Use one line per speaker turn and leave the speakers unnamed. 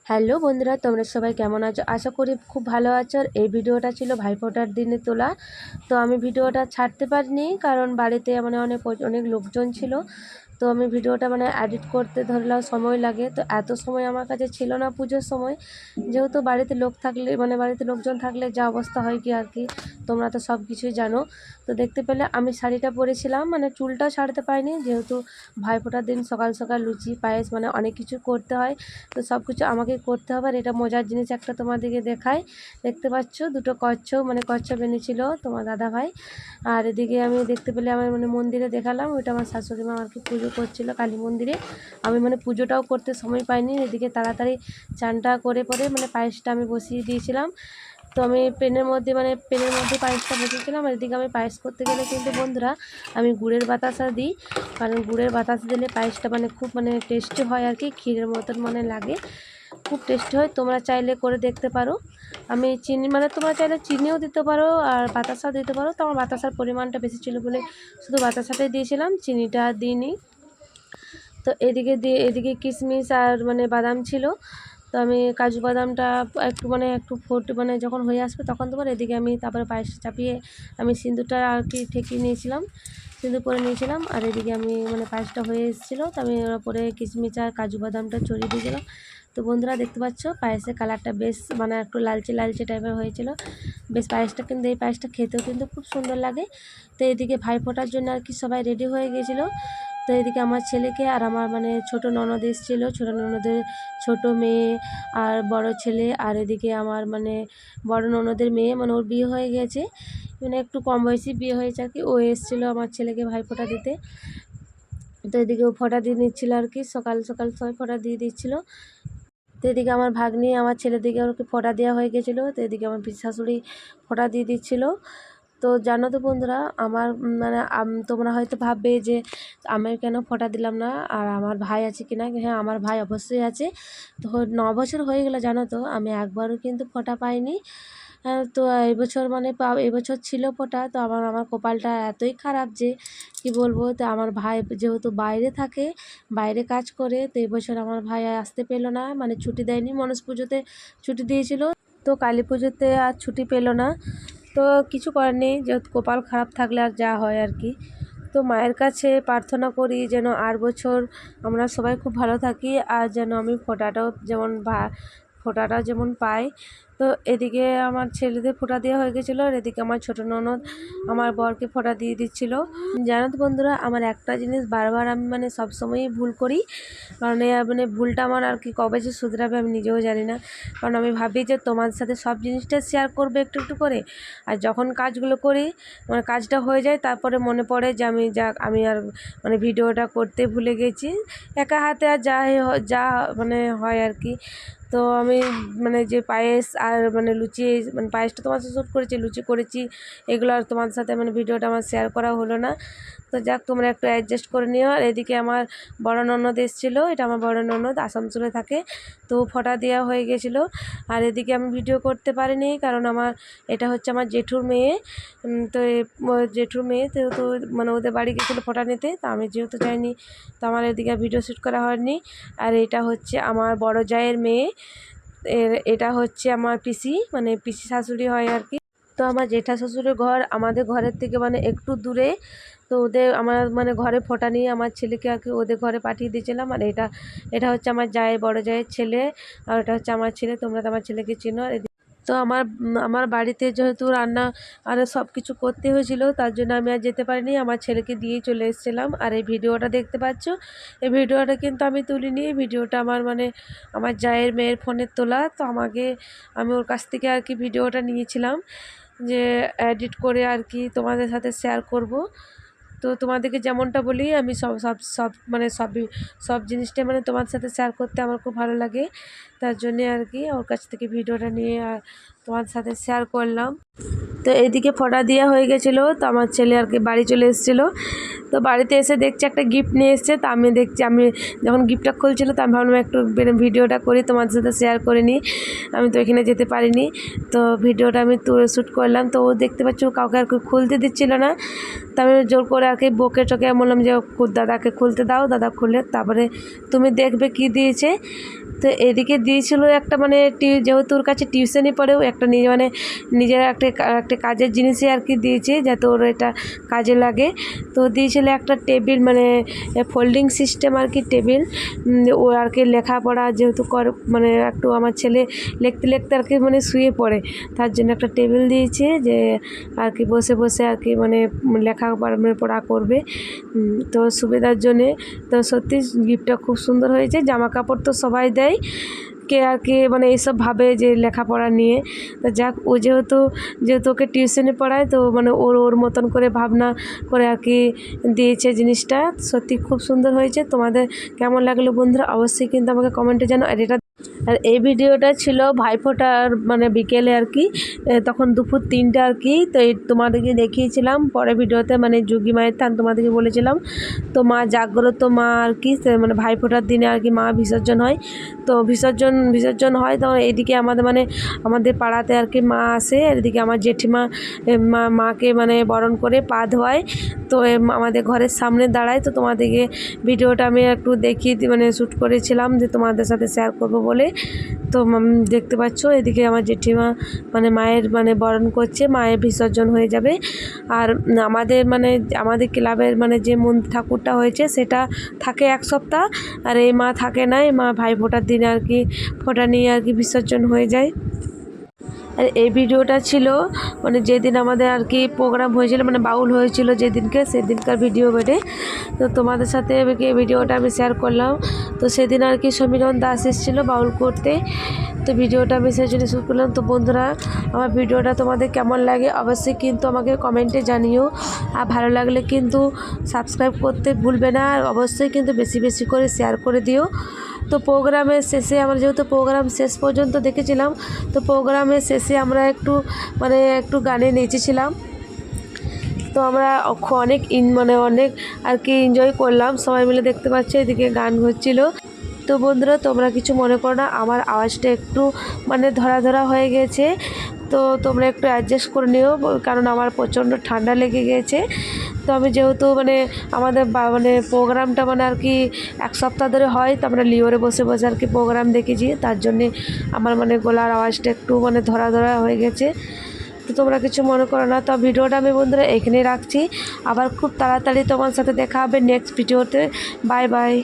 Hello বন্ধুরা, তোমরা সবাই কেমন আছো? আশা করি খুব ভালো আছো। আর এই ভিডিওটা ছিল ভাইফোঁটার দিনে তোলা। তো আমি ভিডিওটা ছাড়তে পারিনি, কারণ বাড়িতে মানে অনেক লোকজন ছিল। তো আমি ভিডিওটা এডিট করতে ধরলাম সময় লাগে, তো এত সময় আমার কাছে ছিল না পুজোর সময়। যেহেতু বাড়িতে লোক থাকলে বাড়িতে লোকজন থাকলে যা অবস্থা হয় কি আর কি, তোমরা তো সব কিছুই জানো। তো দেখতে পেলে আমি শাড়িটা পরেছিলাম, চুলটাও ছাড়তে পারিনি, যেহেতু ভাইফোঁটার দিন সকাল সকাল লুচি পায়েস অনেক কিছু করতে হয়। তো সব কিছু আমাকে করতে হবে। আর এটা মজার জিনিস একটা তোমাদেরকে দেখাই। দেখতে পাচ্ছ দুটো কচ্ছপ এনেছিল তোমার দাদা ভাই। আর এদিকে আমি দেখতে পেলে আমার মন্দিরে দেখালাম, ওইটা আমার শাশুড়ি মা আর কি পুজো করছিল কালী মন্দিরে। আমি পুজোটাও করতে সময় পাইনি। এদিকে তাড়াতাড়ি চানটা করে পরে পায়েসটা আমি বসিয়ে দিয়েছিলাম। তো আমি পেনের মধ্যে পায়েসটা বসিয়েছিলাম। আর এদিকে আমি পায়েস করতে গেলে কিন্তু বন্ধুরা আমি গুড়ের বাতাসা দিই, কারণ গুড়ের বাতাসা দিলে পায়েসটা খুব টেস্টি হয় আর কি, ক্ষীরের মতন লাগে, খুব টেস্টি হয়। তোমরা চাইলে করে দেখতে পারো। আমি চিনি তোমরা চাইলে চিনিও দিতে পারো আর বাতাসাও দিতে পারো। তো আমার বাতাসার পরিমাণটা বেশি ছিল বলে শুধু বাতাসাটাই দিয়েছিলাম, চিনিটা দিইনি। তো এদিকে কিশমিশ আর বাদাম ছিল। তো আমি কাজু বাদামটা একটু যখন হয়ে আসবে তখন তোমার এদিকে আমি তারপরে পায়েস চাপিয়ে আমি সিঁদুরটা আর কি ঠেকিয়ে নিয়েছিলাম, সিঁদুর করে নিয়েছিলাম। আর এদিকে আমি পায়েসটা হয়ে এসেছিলো, তো আমি ওর উপরে কিশমিশ আর কাজু বাদামটা ছড়িয়ে দিয়েছিলাম। তো বন্ধুরা দেখতে পাচ্ছ পায়েসের কালারটা বেশ একটু লালচে লালচে টাইপের হয়েছিল। বেশ পায়েসটা কিন্তু এই পায়েসটা খেতেও কিন্তু খুব সুন্দর লাগে। তো এদিকে ভাইফোঁটার জন্য আর কি সবাই রেডি হয়ে গেছিলো। তো এদিকে আমার ছেলেকে আর আমার ছোটো ননদ এসেছিলো, ছোটো ননদের ছোটো মেয়ে আর বড় ছেলে। আর এদিকে আমার বড় ননদের মেয়ে ওর বিয়ে হয়ে গেছে, একটু কম বয়সী বিয়ে হয়েছে আর কি। ও এসেছিলো আমার ছেলেকে ভাইফোঁটা দিতে। তো এদিকে ও ফোঁটা দিয়ে নিচ্ছিলো আর কি, সকাল সকাল সবাই ফোঁটা দিয়ে দিচ্ছিলো। তো এদিকে আমার ভাগ্নি আমার ছেলের দিকে ওকে ফোঁটা দেওয়া হয়ে গেছিলো। তো এদিকে আমার পিসি শাশুড়ি ফোঁটা দিয়ে দিচ্ছিলো। তো জানো তো বন্ধুরা, আমার তোমরা হয়তো ভাববে যে আমি কেন ফোঁটা দিলাম না, আর আমার ভাই আছে কি না। হ্যাঁ, আমার ভাই অবশ্যই আছে। তো 9 বছর হয়ে গেলো জানো তো, আমি একবারও কিন্তু ফোঁটা পাইনি। তো এবছর এবছর ছিল ফোঁটা। তো আমার কপালটা এতই খারাপ যে কি বলবো। তো আমার ভাই যেহেতু বাইরে থাকে, বাইরে কাজ করে, তো এবছর আমার ভাই আসতে পেলো না, ছুটি দেয়নি। মনস পুজোতে ছুটি দিয়েছিল, তো কালী পুজোতে আর ছুটি পেলো না। তো কিছু করার নেই, যেহেতু কপাল খারাপ থাকলে আর যা হয় আর কি। তো মায়ের কাছে প্রার্থনা করি যেন আর বছর আমরা সবাই খুব ভালো থাকি, আর যেন আমি ফোঁটাটাও যেমন পাই। তো এদিকে আমার ছেলেদের ফোঁটা দেওয়া হয়ে গেছিলো, আর এদিকে আমার ছোটো ননদ আমার বরকে ফোঁটা দিয়ে দিচ্ছিলো। জানো তো বন্ধুরা, আমার একটা জিনিস বারবার আমি সবসময়ই ভুল করি, কারণ ভুলটা আমার আর কি কবে যে শুধরাবে আমি নিজেও জানি না। কারণ আমি ভাবি যে তোমার সাথে সব জিনিসটা শেয়ার করবে একটু একটু করে, আর যখন কাজগুলো করি কাজটা হয়ে যায়, তারপরে মনে পড়ে যে আমি আর ভিডিওটা করতে ভুলে গেছি। একা হাতে আর যা হয় আর কি। তো আমি যে পায়েস আর লুচি, পায়েসটা তোমার সাথে শ্যুট করেছি, লুচি করেছি, এগুলো আর তোমার সাথে ভিডিওটা আমার শেয়ার করা হলো না। তো যাক, তোমরা একটু অ্যাডজাস্ট করে নিও। আর এদিকে আমার বড় ননদ এসেছিলো, এটা আমার বড় ননদ আসানসোলে থাকে, তো ফোঁটা দেওয়া হয়ে গেছিলো। আর এদিকে আমি ভিডিও করতে পারিনি, কারণ এটা হচ্ছে আমার জেঠুর মেয়ে। তো জেঠুর মেয়ে তো ওদের বাড়ি গেছিলো ফোঁটা নিতে, তো আমি যেহেতু যাইনি, তো আমার এদিকে ভিডিও শ্যুট করা হয়নি। আর এটা হচ্ছে আমার বড় জায়ের মেয়ে, এটা হচ্ছে আমার পিসি পিসি শাশুড়ি হয় আর কি। তো আমার জেঠা শ্বশুরের ঘর আমাদের ঘরের থেকে একটু দূরে। তো আমার ঘরে ফোঁটা নিয়ে আমার ছেলেকে আর কি ওদের ঘরে পাঠিয়ে দিয়েছিলাম। আর এটা হচ্ছে আমার বড় জায়ের ছেলে, আর এটা হচ্ছে আমার ছেলে। তোমরা তো আমার ছেলেকে চিনো। তো আমার বাড়িতে যেহেতু রান্না আর সব কিছু করতে হয়েছিল, তার জন্য আমি আর যেতে পারিনি, আমার ছেলেকে দিয়েই চলে এসেছিলাম। আর এই ভিডিওটা দেখতে পাচ্ছ, এই ভিডিওটা কিন্তু আমি তুলিনি, এই ভিডিওটা আমার জায়ের মেয়ের ফোনের তোলা। তো আমি ওর কাছ থেকে আর কি ভিডিওটা নিয়েছিলাম, যে এডিট করে আর কি তোমাদের সাথে শেয়ার করব। তো তোমাদেরকে যেমনটা বলি, আমি সব সব সব সব জিনিসটাই তোমার সাথে শেয়ার করতে আমার খুব ভালো লাগে। তার জন্যে আর কি ওর কাছ থেকে ভিডিওটা নিয়ে আর তোমার সাথে শেয়ার করলাম। তো এইদিকে ফোঁটা দেওয়া হয়ে গেছিলো, তো আমার ছেলে আর কি বাড়ি চলে এসেছিলো। তো বাড়িতে এসে দেখছি একটা গিফট নিয়ে এসছে। তো আমি যখন গিফটটা খুলছিলো, তো আমি ভাবলাম একটু ভিডিওটা করি, তোমাদের সাথে শেয়ার করে নিই। আমি তো এখানে যেতে পারিনি, তো ভিডিওটা আমি শ্যুট করলাম। তো ও দেখতে পাচ্ছি, ও কাউকে আর কি খুলতে দিচ্ছিলো না। তো আমি জোর করে আর কি বকে চোখে বললাম যে দাদাকে খুলতে দাও, দাদা খুলে তারপরে তুমি দেখবে কি দিয়েছে। তো এদিকে দিয়েছিল একটা মানে যেহেতু ওর কাছে টিউশনি পড়েও একটা মানে নিজের একটা কাজের জিনিসই আর কি দিয়েছে, যাতে ওর এটা কাজে লাগে। তো দিয়েছিল একটা টেবিল, মানে ফোল্ডিং সিস্টেম আর কি টেবিল। ও আর কি লেখাপড়া যেহেতু মানে একটু আমার ছেলে লিখতে লিখতে আর কি মানে শুয়ে পড়ে, তার জন্য একটা টেবিল দিয়েছে যে আর কি বসে বসে আর কি মানে পড়া করবে, তো সুবিধার জন্যে। তো সত্যি গিফটটা খুব সুন্দর হয়েছে। জামা কাপড় তো সবাই দেয়, কে আর কি মানে এইসব ভাবে যে লেখাপড়া নিয়ে। তো যাক, ও যেহেতু ওকে টিউশনে পড়ায়, তো মানে ওর মতন করে ভাবনা করে আর কি দিয়েছে জিনিসটা। সত্যি খুব সুন্দর হয়েছে। তোমাদের কেমন লাগলো বন্ধুরা অবশ্যই কিন্তু আমাকে কমেন্টে জানাও। আর এই ভিডিওটা ছিল ভাইফোঁটার মানে বিকেলে আর কি, তখন দুপুর 3টা আর কি। তো এই তোমাদেরকে দেখিয়েছিলাম পরে ভিডিওতে, মানে যোগী মায়ের থান তোমাদেরকে বলেছিলাম। তো মা জাগ্রত মা আর কি, মানে ভাইফোঁটার দিনে আর কি মা বিসর্জন হয়। তো বিসর্জন হয়, তো এদিকে আমাদের পাড়াতে আর কি মা আসে, আর এদিকে আমার জেঠিমা মাকে মানে বরণ করে পা ধোয়ায়। তো আমাদের ঘরের সামনে দাঁড়ায়। তো তোমাদেরকে ভিডিওটা আমি একটু দেখিয়ে মানে শ্যুট করেছিলাম যে তোমাদের সাথে শেয়ার করব বলে। তো দেখতে পাচ্ছ এদিকে আমার জেঠিমা মানে মায়ের মানে বরণ করছে, মায়ের বিসর্জন হয়ে যাবে। আর আমাদের ক্লাবের মানে যে ঠাকুরটা হয়েছে সেটা থাকে 1 সপ্তাহ, আর এই মা থাকে না, এই মা ভাইফোঁটার দিনে আর কি ফোঁটা নিয়ে আর কি বিসর্জন হয়ে যায়। আর এই ভিডিওটা ছিল মানে যেদিন আমাদের আর কি প্রোগ্রাম হয়েছিল, মানে বাউল হয়েছিল সেদিনকার ভিডিও বেটে। তো তোমাদের সাথে এই ভিডিওটা আমি শেয়ার করলাম। তো সেদিন আর কি সমীরণ দাস এসেছিলো বাউল করতে, তো ভিডিওটা আমি সেই জন্য শ্যুট করলাম। তো বন্ধুরা, আমার ভিডিওটা তোমাদের কেমন লাগে অবশ্যই কিন্তু আমাকে কমেন্টে জানিও। আর ভালো লাগলে কিন্তু সাবস্ক্রাইব করতে ভুলবে না, আর অবশ্যই কিন্তু বেশি বেশি করে শেয়ার করে দিও। তো প্রোগ্রামের শেষে আমরা যেহেতু প্রোগ্রাম শেষ পর্যন্ত দেখেছিলাম, তো প্রোগ্রামের শেষে আমরা একটু গানে নেচেছিলাম। তো আমরা অনেক আর কি এনজয় করলাম সবাই মিলে। দেখতে পাচ্ছি এদিকে গান হচ্ছিল। তো বন্ধুরা, তোমরা কিছু মনে করো না, আমার আওয়াজটা একটু মানে ধরা হয়ে গেছে, তো তোমরা একটু অ্যাডজাস্ট করে নিও, কারণ আমার প্রচণ্ড ঠান্ডা লেগে গেছে। তো আমি যেহেতু মানে আমাদের প্রোগ্রামটা মানে আর কি 1 সপ্তাহ ধরে হয়, তো আমরা লিওরে বসে বসে আর কি প্রোগ্রাম দেখেছি, তার জন্যে আমার মানে গলার আওয়াজটা একটু মানে ধরা হয়ে গেছে। তো তোমরা কিছু মনে করো না। তো ভিডিওটা আমি বন্ধুরা এখানেই রাখছি, আবার খুব তাড়াতাড়ি তোমার সাথে দেখা হবে নেক্সট ভিডিওতে। Bye bye.